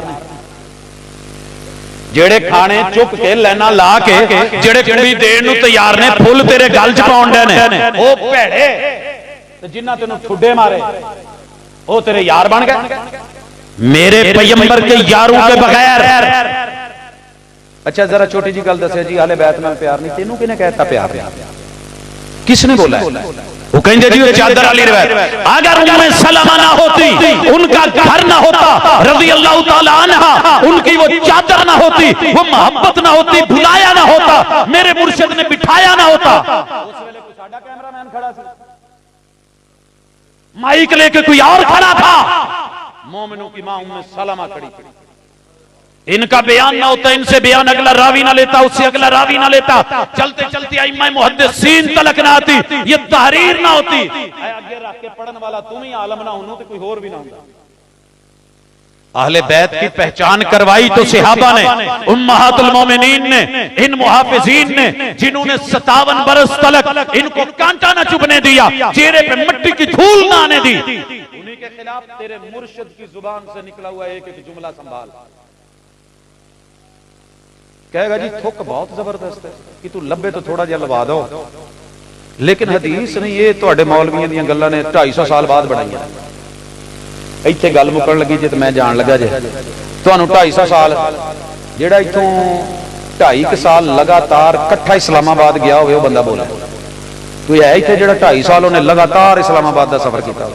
जेड़े खाने चुक के लाइना ला के जेड़े कुड़ी देण नूं तैयार ने, फुल तेरे गल च पाउण दे ने, वो भैड़े ते जिन्हां तैनूं ठुड्डे मारे वो तेरे यार बन गए। मेरे पैगंबर के यारों के बगैर। अच्छा जरा छोटी जी गल दसे जी, हाले बैत नाल प्यार नहीं, तेनू किने कहता प्यार? किसने बोला? वो कहेंगे जी चादर वाली रिवायत, अगर उम्मे सलमा ना होती, उनका घर ना होता, रज़ी अल्लाह ताला अन्हा, उनकी वो चादर ना होती, वो मोहब्बत ना होती, बुलाया ना होता, मेरे मुर्शिद ने बिठाया ना होता, उस वेले कोई साडा कैमरामैन खड़ा था, माइक लेके कोई और खड़ा था, मोमिनों की मां उम्मे सलमा खड़ी थी। इनका बयान ना होता, इनसे बयान अगला रावी ना लेता, उससे अगला रावी ना लेता, चलते चलते इमाम मुहद्दिसीन तलक ना आती, ये तहरीर ना होती। आगे रख के पढ़ने वाला तुम ही आलम ना होनो तो कोई और भी ना होता। अहले बैत की पहचान करवाई तो सहाबा ने, उम्महातुल मोमिनीन ने, इन मुहाफिजीन ने, जिन्होंने 57 बरस तलक इनको कांटा ना चुभने दिया, चेहरे पे मिट्टी की धूल ना आने दी। उन्हीं के खिलाफ तेरे मुर्शिद की जुबान से निकला हुआ एक एक जुमला संभाल, कहेगा जी थुक बहुत जबरदस्त है कि तू लब्बे तो थोड़ा जिहा लवा दो, लेकिन हदीस नहीं, ये तुहाडे मौलवियां दी गल्लां ने 250 साल बाद बनाईयां। इत्थे गल मुकण लगी जे ते मैं जान लगा जे तुहानू 250 साल, जेड़ा इत्थों 2.5 साल लगातार कट्ठा इस्लामाबाद गया होवे, वो बंदा बोले कोई है इत्थे जेड़ा 2.5 साल उन्हें लगातार इस्लामाबाद का सफर किया।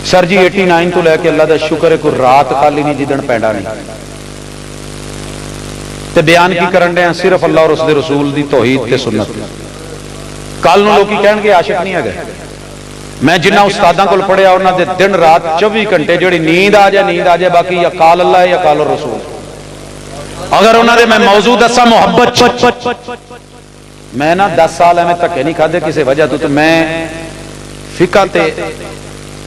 सर जी 89 तो लैके अल्लाह का शुक्र है कोई रात खाली नहीं जिदन पैंडा नहीं, ते बयान की करन दे सिर्फ अल्लाह और उसके रसूल की तौहीद ते सुन्नत। कल नूं लोग कहणगे आशिक नहीं है। मैं जिन्ना उस्तादां कोल पढ़िया उन्हां दे दिन रात 24 घंटे जिहड़ी नींद आ जाए, बाकी या काल अल्लाह है या काल रसूल। अगर उन्होंने मैं मौजू दसा मुहब्बत, मैं ना 10 साल एवं धक्के नहीं खाधे किसी वजह तो मैं फिका ते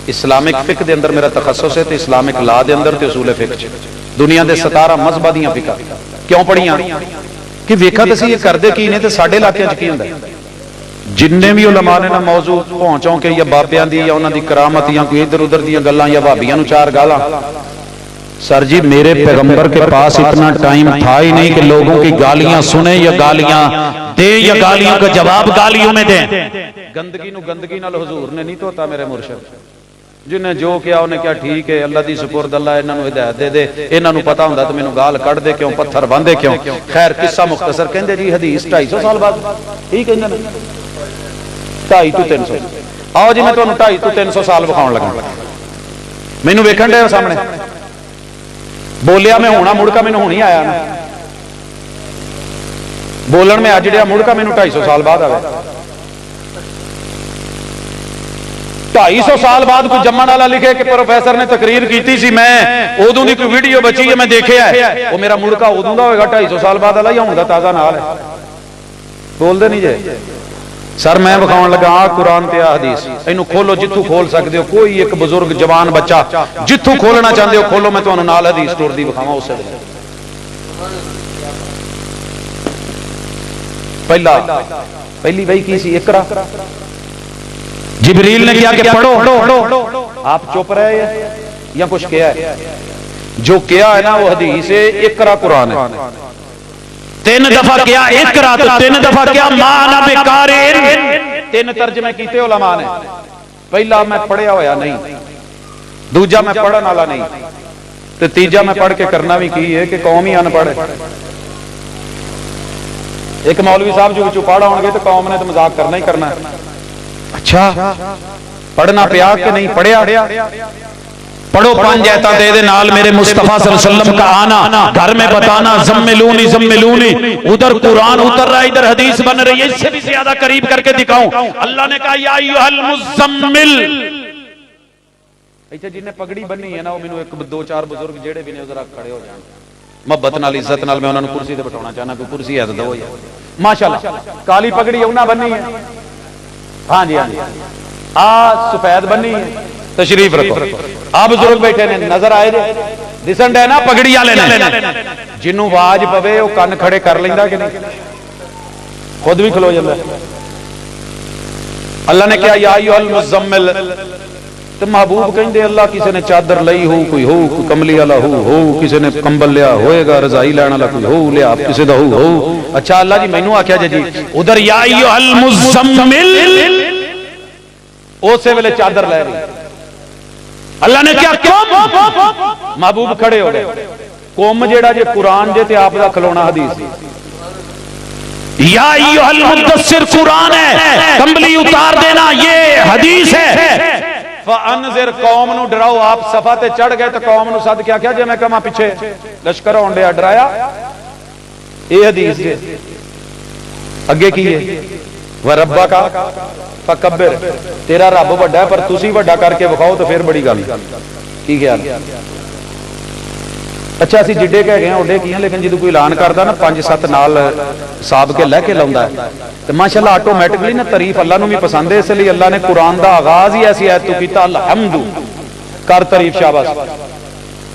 इस्लामिक फिक दे अंदर मेरा तखसुस है, तो इस्लामिक ला दे अंदर ते उसूल फिक दुनिया के 17 मजहबां दीयां फिका क्यों पढ़ियां कि वेखा तो ये करते की ने, तो साडे इलाके च की हुंदा। जिन्ने भी उलमा ने ना मौजू पहुंचों के या बाबियां दी या उन्हां दी करामत या कोई इधर उधर दी गल्लां या भाबियां नूं 4 गालां, सर जी मेरे पैगंबर के पास इतना टाइम था ही नहीं कि लोगों की गालियां सुने या गालियां दे या गालियों का जवाब गालियों में दें। गंदगी नूं गंदगी नाल हुजूर ने नहीं धोता मेरे मुर्शिद, जिन्हें जो किया उन्हें क्या ठीक है, अल्लाह दी सुपुर्द, अल्लाह इन्हां नूं हिदायत दे दे, इन्हां नूं पता हुंदा तो मैनूं गाल कढ़ दे क्यों, पत्थर बांधे क्यों। खैर किस्सा मुख्तसर, कहंदे जी हदीस 250 साल बाद ठीक है 250 तो 300। आओ जी मैं तुहानूं 250 तो 300 साल विखाउण लगा। मैनूं वेखण दे सामने बोलिया मैं होना मुड़का मैनूं हुणी आया ना, बोलन में अज जिहड़ा मुड़का मैनूं 250 साल बाद आवे। 250 साल बाद कोई जम्मन वाला लिखे कि प्रोफेसर ने तकरीर की सी, मैं उदों की कोई वीडियो बची है मैं देखिया है, वो मेरा मुड़का उदों का होगा 250 साल बाद वाला या हुण दा ताज़ा नाल है। बोलते नहीं जे सर, मैं विखाउण लगा आ कुरान ते आ हदीस, इनू खोलो जिथों खोल सकते हो, कोई एक बुजुर्ग जवान बच्चा जिथों खोलना चाहते हो खोलो, मैं तुहानूं नाल हदीस तोड़दी विखावां। उस पहली वही की सी इकरा, जिबरील ने किया कि पढ़ो, आप चुप रहे या कुछ किया है? जो किया है ना वो हदीस है, इकरा कुरान है। 3 दफा किया इकरा, तो 3 दफा किया माना बेकारिन, 3 तर्जमे कीते उलमा ने। पहला मैं पढ़िया होया नहीं, दूजा मैं पढ़न वाला नहीं, तो तीजा मैं पढ़ के करना भी की है कि कौम ही अनपढ़ है। एक मौलवी साहब जो चुपाड़ा होंगे तो कौम ने तो मजाक करना ही करना है। अच्छा पढ़ना पिया कि नहीं पढ़िया? पढ़ो 5 आयतां दे दे नाल मेरे मुस्तफा सल्लल्लाहु अलैहि वसल्लम का आना, घर में बताना ज़म्मिलूनी ज़म्मिलूनी, उधर कुरान उतर रहा है इधर हदीस बन रही है, इससे भी ज्यादा करीब करके दिखाऊं। अल्लाह ने कहा या अय्युहल मुज़म्मिल, इत्थे जिन्हें पगड़ी बन्नी है ना, वो मैनूं 1-2-4 बुजुर्ग जेड़े भी ने जरा खड़े हो जान, मोहब्बत नाल इज्जत नाल मैं उन्हां नूं कुर्सी ते बिठाउणा चाहना, कोई कुर्सी है तो दो यार। माशाअल्लाह काली पगड़ी उन्हां बन्नी है, हाँ जी हाँ जी, आ सफेद बन्नी है, तशरीफ रखो। आ बुजुर्ग बैठे ने, नजर आए दिसन डे ना पगड़ी वाले ने, जिन्हों आवाज पवे वो कन खड़े कर लेंदा कि नहीं, खुद भी खलो जाता। अल्लाह ने कहा या अय्युहल मुज़म्मिल, तो महबूब कहंदे अल्लाह किसी ने चादर लई हो, कोई हो कोई कमली वाला हो किसी ने कंबल लिया होएगा, रजाई लैण वाला कोई हो लिया किसी दा हो। अच्छा अल्लाह जी मैनू आख्या जी उधर या अय्युहल मुज़म्मिल, उस वेले चादर लै रही। अल्लाह ने क्या कुम, महबूब खड़े हो गए। कुम जेड़ा जे कुरान जे ते आप दा खलोना हदीस, या अय्युहल मुद्दस्सिर कुरान है, कंबली उतार देना ये हदीस है। फअनज़िर, कौम नू डराओ। आप सफा ते चढ़ गए तो कौम नू सद क्या क्या जे मैं कहां पीछे लश्कर होण दिया, डराया। ये हदीस जे अगे की है व रब्बा का फकब्बिर, तेरा रब वड्डा है पर तुसी वड्डा करके विखाओ तो फिर बड़ी गल की ख्याल। अच्छा असीं जिड्डे कह गए उड्डे की, लेकिन जो कोई ऐलान करता ना 5-7 नाल साब के लैके लाउंदा है तो माशाअल्लाह ऑटोमैटिकली ना तारीफ अल्लाह नूं भी पसंद है। इसलिए अल्लाह ने कुरान का आगाज ही ऐसी आयत तो कीता, अलहम्दु कर तारीफ शाबाश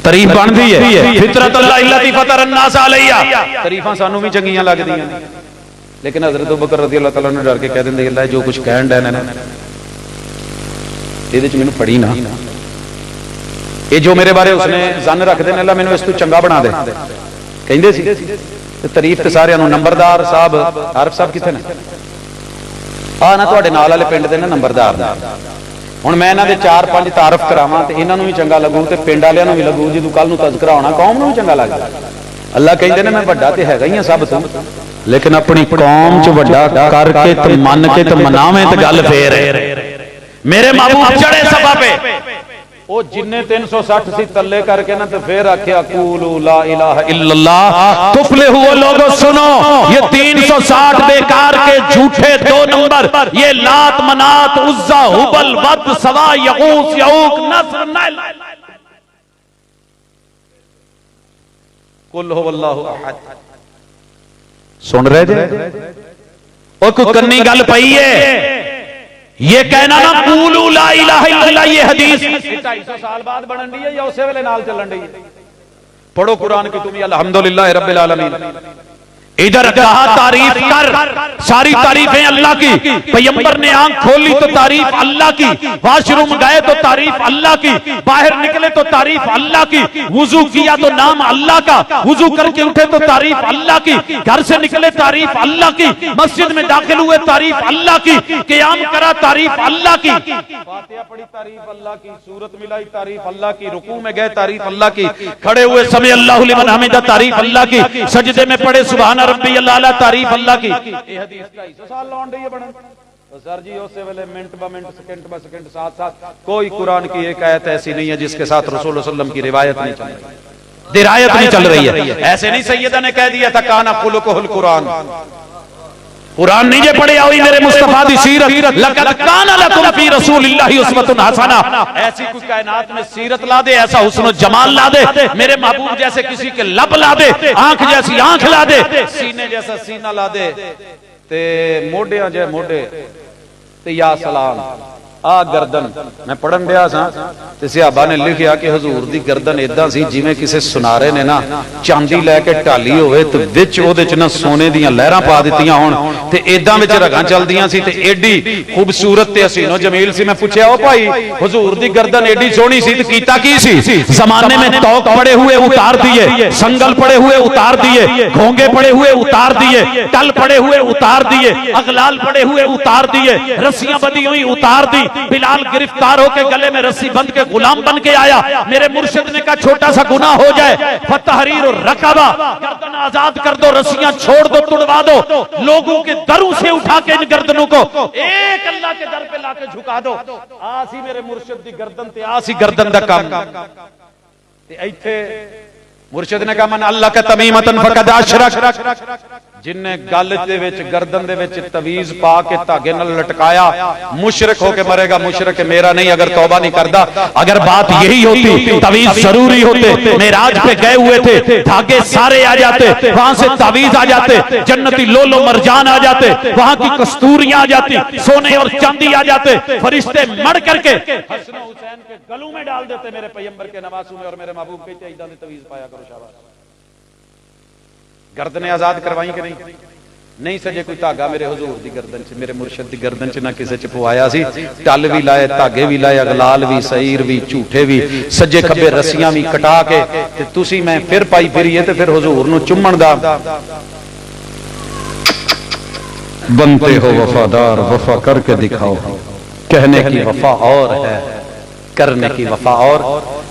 तारीफ बनदी है। फितरत अल्लाह इल्लती फतर अन्नास अलैहा, तारीफां सानू भी चंगियां लगदियां, लेकिन हजरत अबू बकर रज़ी अल्लाह तआला ने डर के कह देंगे अल्लाह जो कुछ कहन डे ने ਇਹਦੇ ਚ ਮੈਨੂੰ ਫੜੀ ਨਾ, ਇਹ ਜੋ ਮੇਰੇ ਬਾਰੇ ਉਸਨੇ ਜ਼ਨ ਰੱਖਦੇ ਨੇ, ਅੱਲਾ ਮੈਨੂੰ ਇਸ ਤੋਂ ਚੰਗਾ ਬਣਾ ਦੇ ਕਹਿੰਦੇ ਸੀ। ਤੇ ਤਾਰੀਫ ਤੇ ਸਾਰਿਆਂ ਨੂੰ, ਨੰਬਰਦਾਰ ਸਾਹਿਬ ਆਰਫ ਸਾਹਿਬ ਕਿੱਥੇ ਨੇ? ਆ ਨਾ ਤੁਹਾਡੇ ਨਾਲ ਵਾਲੇ ਪਿੰਡ ਦੇ ਨਾ ਨੰਬਰਦਾਰ ਦਾ। ਹੁਣ ਮੈਂ ਇਹਨਾਂ ਦੇ 4-5 ਤਾਰਫ ਕਰਾਵਾਂ ਤੇ ਇਹਨਾਂ ਨੂੰ ਵੀ ਚੰਗਾ ਲੱਗੂ ਤੇ ਪਿੰਡ ਵਾਲਿਆਂ ਨੂੰ ਵੀ ਲੱਗੂ, ਜਦੋਂ ਕੱਲ ਨੂੰ ਤਜ਼ਕਰਾ ਹੋਣਾ ਕੌਮ ਨੂੰ ਵੀ ਚੰਗਾ ਲੱਗਦਾ। ਅੱਲਾ ਕਹਿੰਦੇ ਨੇ ਮੈਂ ਵੱਡਾ ਤੇ ਹੈਗਾ ਹੀ ਆ ਸਭ ਤੋਂ, लेकिन अपनी कौम च वड्डा करके तो मन के तो मनावे तो गल फेर है। मेरे महबूब चढ़े सभा पे वो जिन्ने 360 सी तल्ले करके ना तो फिर आख्या कूलू ला इलाहा इल्लल्लाह तुफलिहू। लोगों सुनो, ये 360 बेकार के झूठे 2 नंबर, ये लात मनात उज्जा हुबल वद सवा यगूस यऊक नस्र नैल कुल हुवल्लाहु अहद। सुन रहे थे और कोई कन्नी गल पई है, ये कहना ना कूलू ला इलाहा इल्लल्लाह, ये हदीस 250 साल बाद बनन दी है या उसे वेले नाल चलन दी है? पढ़ो कुरान की तुम अल्हम्दुलिल्लाह रब्बिल आलमीन। इधर कहा तारीफ कर, सारी तारीफें अल्लाह की। पैगंबर ने आंख खोली तो तारीफ अल्लाह की, वाशरूम गए तो तारीफ अल्लाह की, बाहर निकले तो तारीफ अल्लाह की, वुजू किया तो नाम अल्लाह का, वुजू करके उठे तो तारीफ अल्लाह की, घर से निकले तारीफ अल्लाह की, मस्जिद में दाखिल हुए तारीफ अल्लाह की, क़याम करा तारीफ अल्लाह की, फातिहा पढ़ी तारीफ अल्लाह की, सूरत मिलाई तारीफ अल्लाह की, रुकू में गए तारीफ अल्लाह की, खड़े हुए समय अल्लाहु लिमन हमिदा तारीफ अल्लाह की, सजदे में पड़े सुभान रब्बी अल्लाह तारीफ अल्लाह की। ये हदीस 250 साल लौंड रही है बने तो सर जी उस वेले मिनट ब मिनट सेकंड ब सेकंड साथ साथ कोई कुरान की एक आयत ऐसी नहीं है जिसके साथ रसूल सल्लल्लाहु अलैहि वसल्लम की रिवायत नहीं चल रही, दिरायत नहीं चल रही है। ऐसे नहीं सैयदा ने कह दिया था काना खुलुकुल कुरान, कुरान नहीं जे पढ़े आओ मेरे मुस्तफा दी सीरत, लक़द काना लकुम फी रसूलिल्लाहि उस्वतुन हसना। ऐसी कोई कायनात में सीरत ला दे, ऐसा हुस्न जमाल ला दे, मेरे महबूब जैसे किसी के लब ला दे, आंख जैसी आंख ला दे, सीने जैसा सीना ला दे, ते मोढियां जे मोढे ते या सलाम आ गर्दन। मैं पढ़न दिया सा ते सहाबा ने लिखिया कि हजूर दी गर्दन इदां सी जिवें किसी सुनारे ने ना चांदी लैके ढाली होवे ते विच ओहदे च ना सोने दीयां लहरां पा दित्तियां होण ते इदां विच रगां चलदियां सी ते एडी खूबसूरत ते हसीनो जमील सी। मैं पूछया ओ भाई हजूर दी गर्दन एडी सोहनी सी ते कीता की सी? जमाने में तौक पड़े हुए उतार दिए, संगल पड़े हुए उतार दिए, घोंगे पड़े हुए उतार दिए, टल पड़े हुए उतार दिए, अगलाल पड़े हुए उतार दिए, रस्सियां बंधी हुई उतार दी। बिलाल गिरफ्तार होकर गले में रस्सी बंध के गुलाम बन के आया। मेरे मुर्शिद ने कहा छोटा सा गुनाह हो जाए फतहरीर और रकाबा, गर्दन आजाद कर दो, रस्सियां छोड़ दो, तुड़वा दो, लोगों के दरों से उठा के इन गर्दनों को एक अल्लाह के दर पे लाके झुका दो। आसी मेरे मुर्शिद दी गर्दन ते आसी गर्दन दा काम ते इत्थे मुर्शिद ने कहा मन अल्लाह का तमीमतन फकद अशरक, जिन्ने गल दे विच गर्दन दे विच तवीज पा के धागे नाल लटकाया मुशरिक होके मरेगा। मुशरिक मेरा नहीं अगर तौबा नहीं करता। अगर बात यही होती तवीज जरूरी होते, मेराज पे गए हुए थे, धागे सारे आ जाते, वहां से तवीज आ जाते, जन्नती लोलो मरजान आ जाते, वहां की कस्तूरियां आ जाती, सोने और चांदी आ जाते, फरिश्ते मर करके हसन हुसैन के गलों में डाल देते मेरे पैगंबर के नवासों में, और मेरे महबूब कहते इदां दी तवीज पाया करो। शाबाश। गर्दनें आजाद करवाई कि नहीं? नहीं सजे कोई धागा मेरे हुजूर दी गर्दन च, मेरे मुर्शिद दी गर्दन च ना किसी च पवाया सी। टल भी लाए, धागे भी लाए, अगलाल भी, सईर भी, झूठे भी, सज्जे खब्बे रस्सियां भी कटा के ते तुसी मैं फिर पाई फिरीए ते फिर हुजूर नूं चुम्मण दा बनते हो वफादार, वफा करके दिखाओ। कहने की वफा और है, करने की वफा और।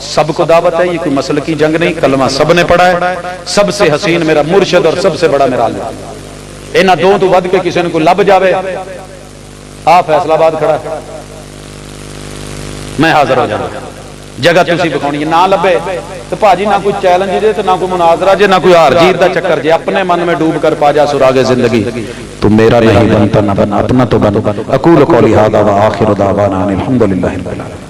सबको दावत है, ये कोई मसल की जंग नहीं, कलमा सबने पढ़ा है। सबसे हसीन मेरा मुर्शिद और सबसे बड़ा मेरा अल्लाह। इन्हां दो तो वध के किसी ने कोई लब जावे, आ फैसलाबाद खड़ा है, मैं हाजिर हो जाऊंगा। जगह तुसी दिखानी है, ना लभे तो भाजी ना कोई चैलेंज जे, तो ना कोई मुनाजरा जे, ना कोई हार जीत का चक्कर जे, अपने मन में डूब कर पा जा सुरागे जिंदगी।
तो मेरा नहीं बनता ना बना, अपना तो बन। अकूल कौली हादा व आखिर दावाना अनिल हम्दुलिल्लाहि रब्बिल आलमीन।